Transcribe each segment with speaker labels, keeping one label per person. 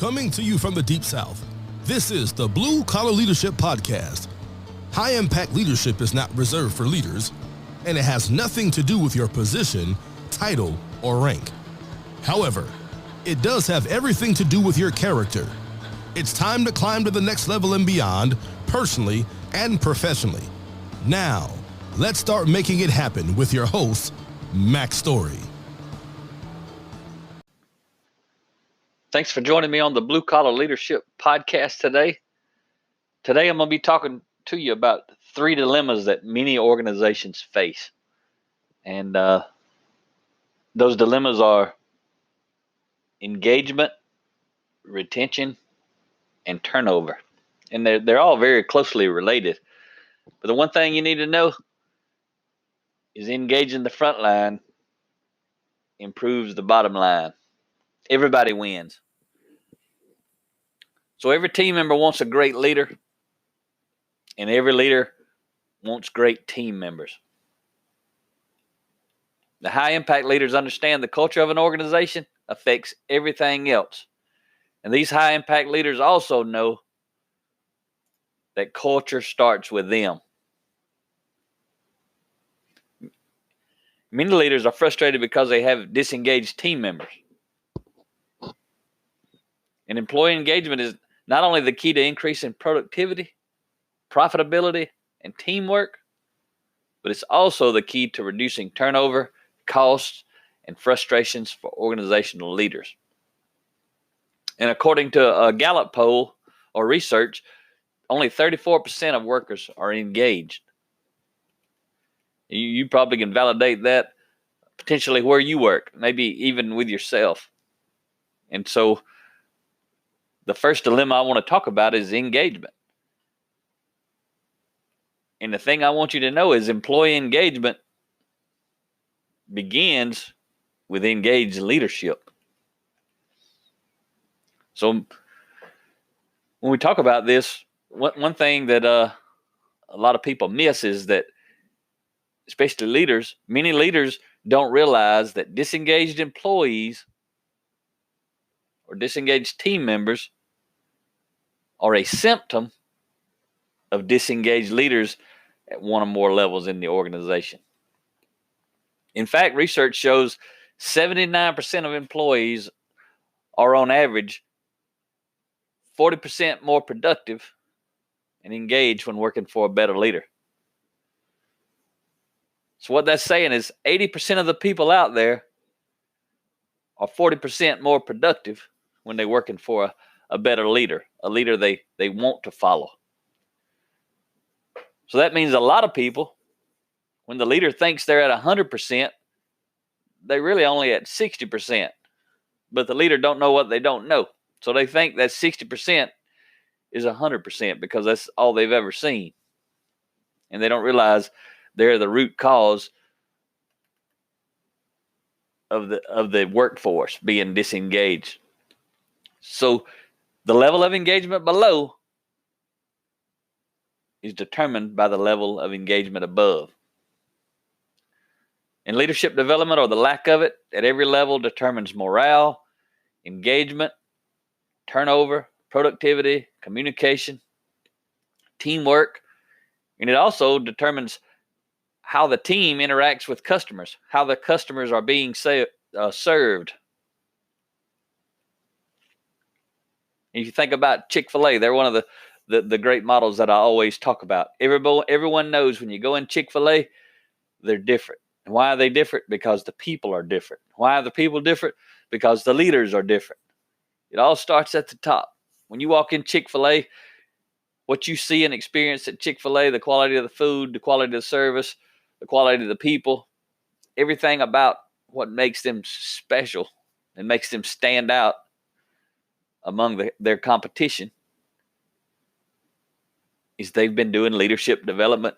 Speaker 1: Coming to you from the Deep South, this is the Blue Collar Leadership Podcast. High-impact leadership is not reserved for leaders, and it has nothing to do with your position, title, or rank. However, it does have everything to do with your character. It's time to climb to the next level and beyond, personally and professionally. Now, let's start making it happen with your host, Mac Story.
Speaker 2: Thanks for joining me on the Blue Collar Leadership Podcast today. Today I'm going to be talking to you about 3 dilemmas that many organizations face. And those dilemmas are engagement, retention, and turnover. And they're all very closely related. But the one thing you need to know is engaging the front line improves the bottom line. Everybody wins. So every team member wants a great leader, and every leader wants great team members. The high impact leaders understand the culture of an organization affects everything else. And these high impact leaders also know that culture starts with them. Many leaders are frustrated because they have disengaged team members. And employee engagement is not only the key to increasing productivity, profitability, and teamwork, but it's also the key to reducing turnover, costs, and frustrations for organizational leaders. And according to a Gallup poll or research, only 34% of workers are engaged. You probably can validate that potentially where you work, maybe even with yourself. And so the first dilemma I want to talk about is engagement. And the thing I want you to know is employee engagement begins with engaged leadership. So when we talk about this, one thing that a lot of people miss is that, especially leaders, many leaders don't realize that disengaged employees or disengaged team members are a symptom of disengaged leaders at one or more levels in the organization. In fact, research shows 79% of employees are on average 40% more productive and engaged when working for a better leader. So what that's saying is 80% of the people out there are 40% more productive when they're working for a better leader, a leader they want to follow. So that means a lot of people, when the leader thinks they're at 100%, they're really only at 60%. But the leader don't know what they don't know. So they think that 60% is 100% because that's all they've ever seen. And they don't realize they're the root cause of the workforce being disengaged. So the level of engagement below is determined by the level of engagement above. And leadership development, or the lack of it at every level, determines morale, engagement, turnover, productivity, communication, teamwork, and it also determines how the team interacts with customers, how the customers are being served. If you think about Chick-fil-A, they're one of the great models that I always talk about. Everyone knows when you go in Chick-fil-A, they're different. And why are they different? Because the people are different. Why are the people different? Because the leaders are different. It all starts at the top. When you walk in Chick-fil-A, what you see and experience at Chick-fil-A, the quality of the food, the quality of the service, the quality of the people, everything about what makes them special and makes them stand out among their competition is they've been doing leadership development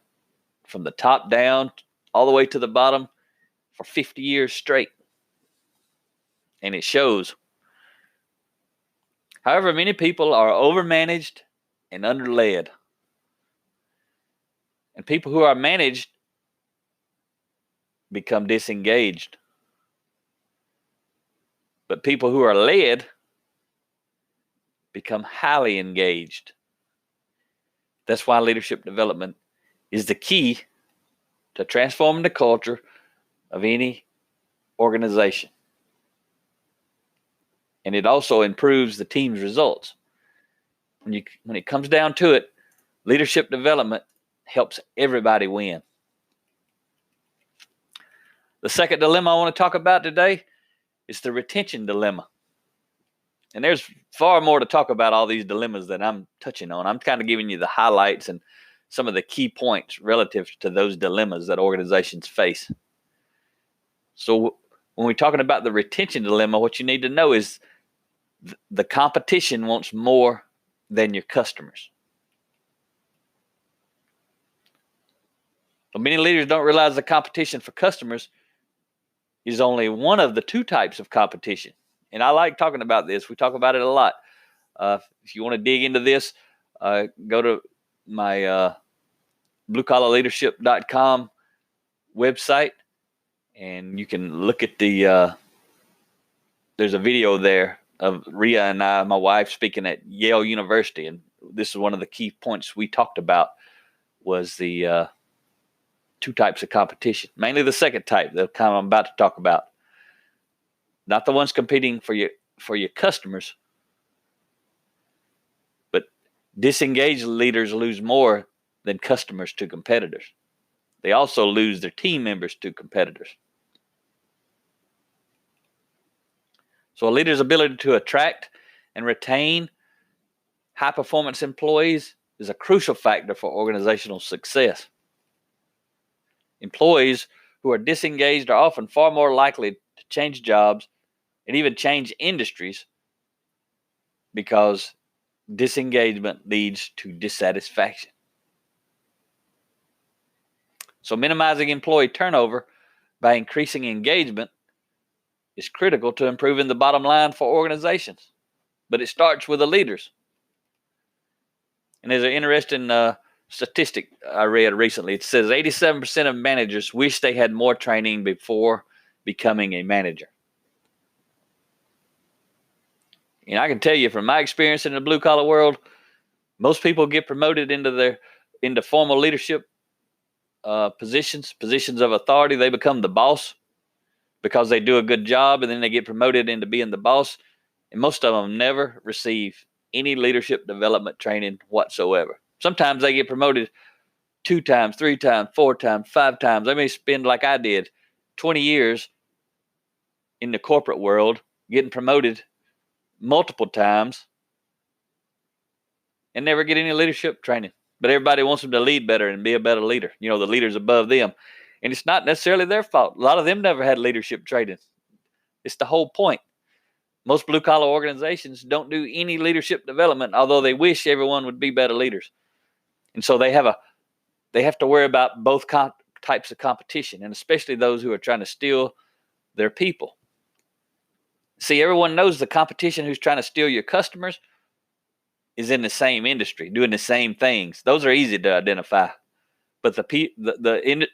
Speaker 2: from the top down all the way to the bottom for 50 years straight. And it shows. However, many people are overmanaged and underled. And people who are managed become disengaged. But people who are led become highly engaged. That's why leadership development is the key to transforming the culture of any organization. And it also improves the team's results. When it comes down to it, leadership development helps everybody win. The second dilemma I want to talk about today is the retention dilemma. And there's far more to talk about all these dilemmas that I'm touching on. I'm kind of giving you the highlights and some of the key points relative to those dilemmas that organizations face. So when we're talking about the retention dilemma, what you need to know is the competition wants more than your customers. But many leaders don't realize the competition for customers is only one of the two types of competition. And I like talking about this. We talk about it a lot. If you want to dig into this, go to my bluecollarleadership.com website, and you can look at there's a video there of Rhea and I, my wife, speaking at Yale University. And this is one of the key points we talked about was the two types of competition, mainly the second type, the kind I'm about to talk about. Not the ones competing for your customers, but disengaged leaders lose more than customers to competitors. They also lose their team members to competitors. So a leader's ability to attract and retain high-performance employees is a crucial factor for organizational success. Employees who are disengaged are often far more likely to change jobs and even change industries because disengagement leads to dissatisfaction. So minimizing employee turnover by increasing engagement is critical to improving the bottom line for organizations. But it starts with the leaders. And there's an interesting statistic I read recently. It says 87% of managers wish they had more training before becoming a manager. And I can tell you from my experience in the blue collar world, most people get promoted into formal leadership positions of authority. They become the boss because they do a good job, and then they get promoted into being the boss. And most of them never receive any leadership development training whatsoever. Sometimes they get promoted 2 times, 3 times, 4 times, 5 times. They may spend, like I did, 20 years in the corporate world, getting promoted multiple times and never get any leadership training. But everybody wants them to lead better and be a better leader. You know, the leaders above them. And it's not necessarily their fault. A lot of them never had leadership training. It's the whole point. Most blue-collar organizations don't do any leadership development, although they wish everyone would be better leaders. And so they have to worry about both types of competition, and especially those who are trying to steal their people. See, everyone knows the competition who's trying to steal your customers is in the same industry, doing the same things. Those are easy to identify. But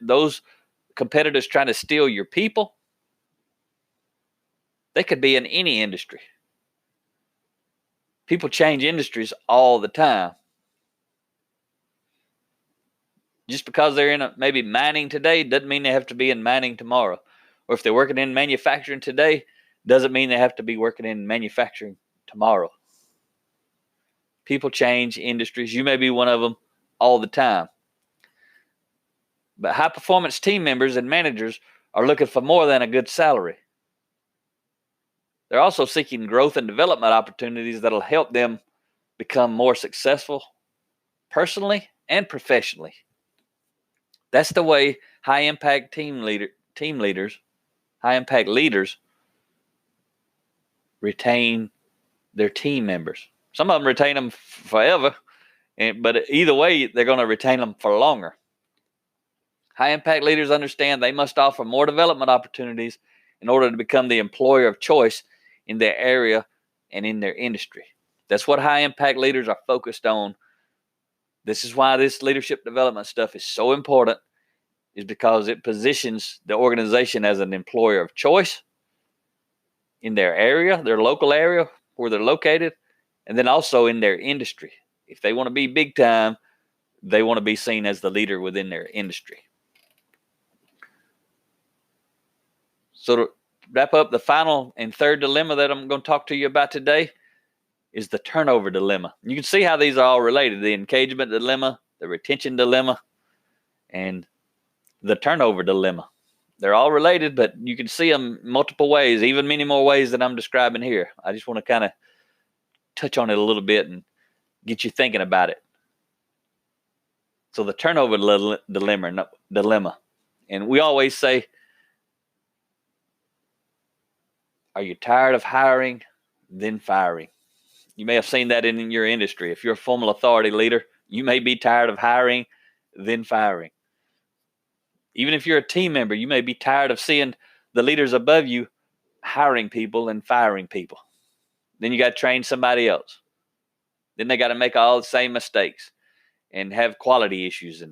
Speaker 2: those competitors trying to steal your people, they could be in any industry. People change industries all the time. Just because they're in maybe mining today doesn't mean they have to be in mining tomorrow. Or if they're working in manufacturing today, doesn't mean they have to be working in manufacturing tomorrow. People change industries. You may be one of them all the time. But high-performance team members and managers are looking for more than a good salary. They're also seeking growth and development opportunities that'll help them become more successful personally and professionally. That's the way high-impact leaders retain their team members. Some of them retain them forever, but either way, they're going to retain them for longer. High-impact leaders understand they must offer more development opportunities in order to become the employer of choice in their area and in their industry. That's what high-impact leaders are focused on. This is why this leadership development stuff is so important, is because it positions the organization as an employer of choice in their area, their local area where they're located, And then also in their industry. If they want to be big time, they want to be seen as the leader within their industry. So to wrap up, the final and third dilemma that I'm going to talk to you about today is the turnover dilemma. You can see how these are all related: the engagement dilemma, the retention dilemma, and the turnover dilemma. They're all related, but you can see them multiple ways, even many more ways than I'm describing here. I just want to kind of touch on it a little bit and get you thinking about it. So the turnover dilemma. And we always say, are you tired of hiring, then firing? You may have seen that in your industry. If you're a formal authority leader, you may be tired of hiring, then firing. Even if you're a team member, you may be tired of seeing the leaders above you hiring people and firing people. Then you got to train somebody else. Then they got to make all the same mistakes and have quality issues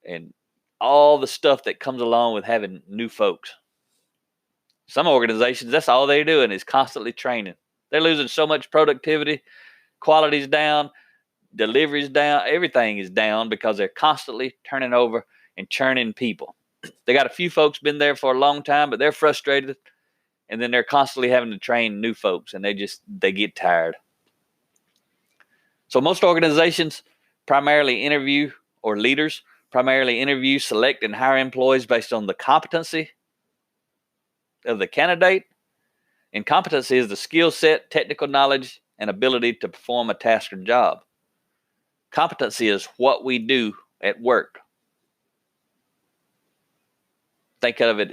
Speaker 2: and all the stuff that comes along with having new folks. Some organizations, that's all they're doing is constantly training. They're losing so much productivity, quality's down, delivery's down, everything is down because they're constantly turning over and churning people. They got a few folks been there for a long time, but they're frustrated, and then they're constantly having to train new folks, and they get tired. So most organizations leaders primarily interview, select, and hire employees based on the competency of the candidate. And competency is the skill set, technical knowledge, and ability to perform a task or job. Competency is what we do at work. Think of it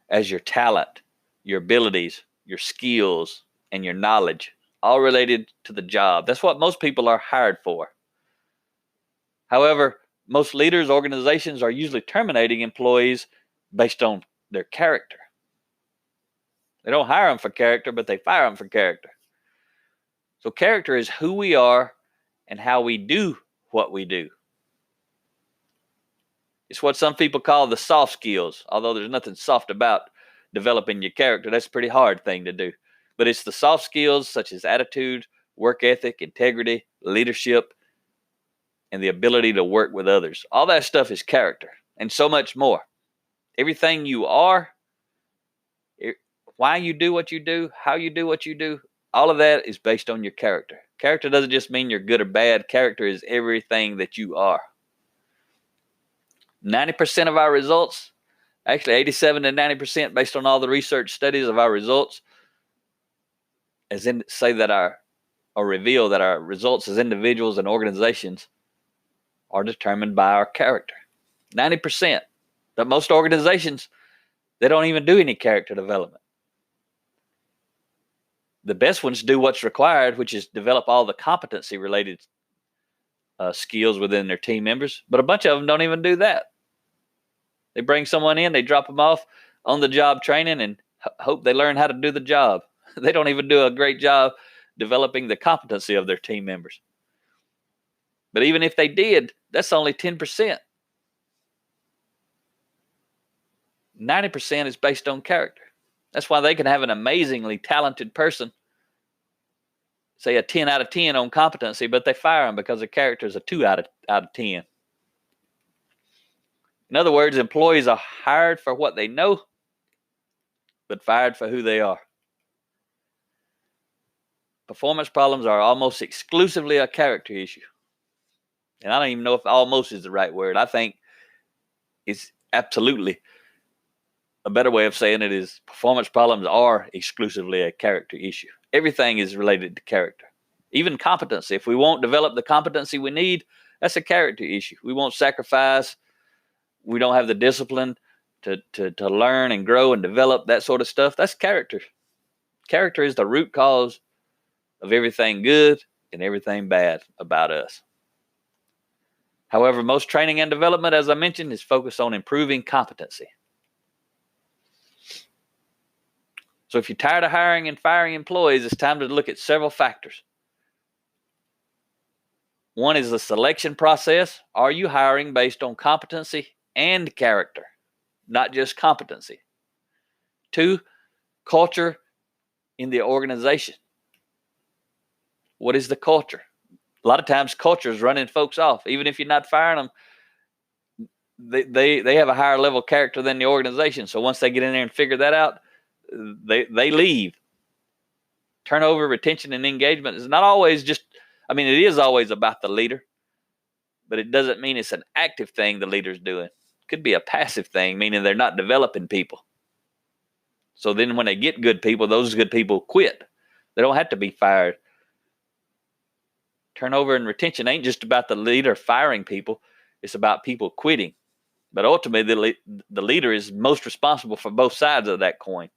Speaker 2: as your talent, your abilities, your skills, and your knowledge, all related to the job. That's what most people are hired for. However, most leaders, organizations are usually terminating employees based on their character. They don't hire them for character, but they fire them for character. So character is who we are and how we do what we do. It's what some people call the soft skills, although there's nothing soft about developing your character. That's a pretty hard thing to do. But it's the soft skills such as attitude, work ethic, integrity, leadership, and the ability to work with others. All that stuff is character and so much more. Everything you are, why you do what you do, how you do what you do, all of that is based on your character. Character doesn't just mean you're good or bad. Character is everything that you are. 90% of our results, actually 87 to 90% based on all the research studies of our results, reveal that our results as individuals and organizations are determined by our character. 90%. But most organizations, they don't even do any character development. The best ones do what's required, which is develop all the competency-related skills within their team members. But a bunch of them don't even do that. They bring someone in, they drop them off on the job training and hope they learn how to do the job. They don't even do a great job developing the competency of their team members. But even if they did, that's only 10%. 90% is based on character. That's why they can have an amazingly talented person, say a 10 out of 10 on competency, but they fire them because their character is a 2 out of 10. In other words, employees are hired for what they know, but fired for who they are. Performance problems are almost exclusively a character issue. And I don't even know if almost is the right word. I think it's absolutely a better way of saying it is performance problems are exclusively a character issue. Everything is related to character. Even competency. If we won't develop the competency we need, that's a character issue. We won't sacrifice. We don't have the discipline to learn and grow and develop that sort of stuff. That's character. Character is the root cause of everything good and everything bad about us. However, most training and development, as I mentioned, is focused on improving competency. So if you're tired of hiring and firing employees, it's time to look at several factors. One is the selection process. Are you hiring based on competency and character, not just competency? 2, culture in the organization. What is the culture? A lot of times culture is running folks off. Even if you're not firing them, they have a higher level character than the organization. So once they get in there and figure that out, they leave. Turnover, retention, and engagement is not always just, I mean, it is always about the leader, but it doesn't mean it's an active thing the leader's doing. It could be a passive thing, meaning they're not developing people. So then when they get good people, those good people quit. They don't have to be fired. Turnover and retention ain't just about the leader firing people. It's about people quitting. But ultimately, the leader is most responsible for both sides of that coin.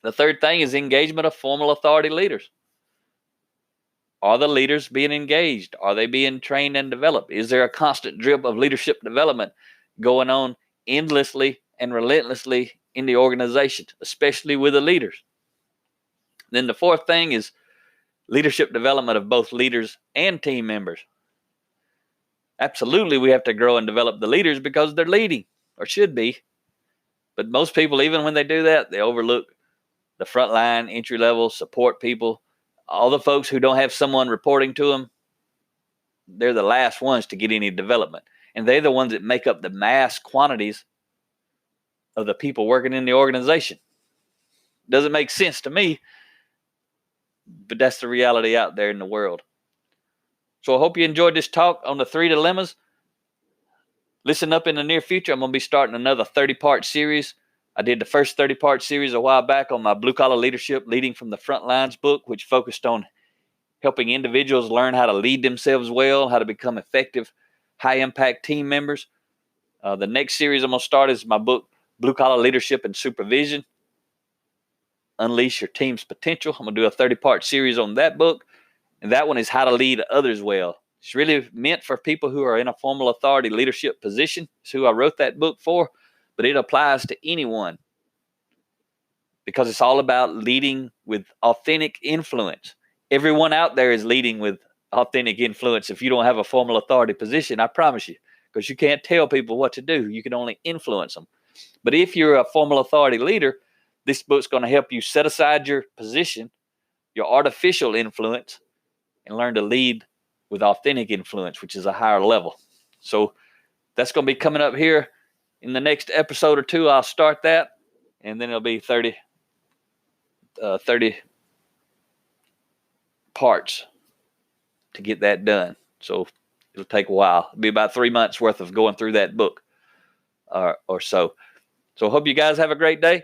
Speaker 2: The third thing is engagement of formal authority leaders. Are the leaders being engaged? Are they being trained and developed? Is there a constant drip of leadership development going on endlessly and relentlessly in the organization, especially with the leaders? Then the fourth thing is leadership development of both leaders and team members. Absolutely, we have to grow and develop the leaders because they're leading, or should be. But most people, even when they do that, they overlook the frontline, entry-level, support people, all the folks who don't have someone reporting to them. They're the last ones to get any development. And they're the ones that make up the mass quantities of the people working in the organization. Doesn't make sense to me, but that's the reality out there in the world. So I hope you enjoyed this talk on the 3 dilemmas. Listen up in the near future. I'm going to be starting another 30-part series. I did the first 30-part series a while back on my Blue Collar Leadership Leading from the Front Lines book, which focused on helping individuals learn how to lead themselves well, how to become effective, high-impact team members. The next series I'm going to start is my book, Blue Collar Leadership and Supervision, Unleash Your Team's Potential. I'm going to do a 30-part series on that book, and that one is how to lead others well. It's really meant for people who are in a formal authority leadership position. It's who I wrote that book for. But it applies to anyone because it's all about leading with authentic influence. Everyone out there is leading with authentic influence. If you don't have a formal authority position, I promise you, because you can't tell people what to do. You can only influence them. But if you're a formal authority leader, this book's going to help you set aside your position, your artificial influence, and learn to lead with authentic influence, which is a higher level. So that's going to be coming up here. In the next episode or two, I'll start that, and then it'll be 30 parts to get that done. So it'll take a while. It'll be about 3 months worth of going through that book or so. So I hope you guys have a great day.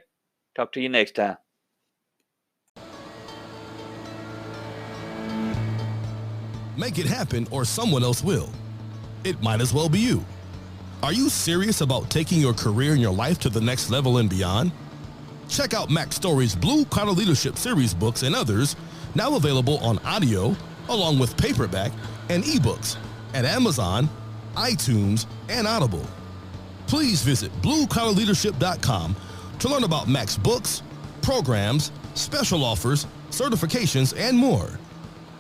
Speaker 2: Talk to you next time.
Speaker 1: Make it happen or someone else will. It might as well be you. Are you serious about taking your career and your life to the next level and beyond? Check out Mac Story's Blue Collar Leadership series books and others, now available on audio, along with paperback and ebooks at Amazon, iTunes, and Audible. Please visit bluecollarleadership.com to learn about Mac's books, programs, special offers, certifications, and more.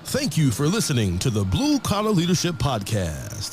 Speaker 1: Thank you for listening to the Blue Collar Leadership Podcast.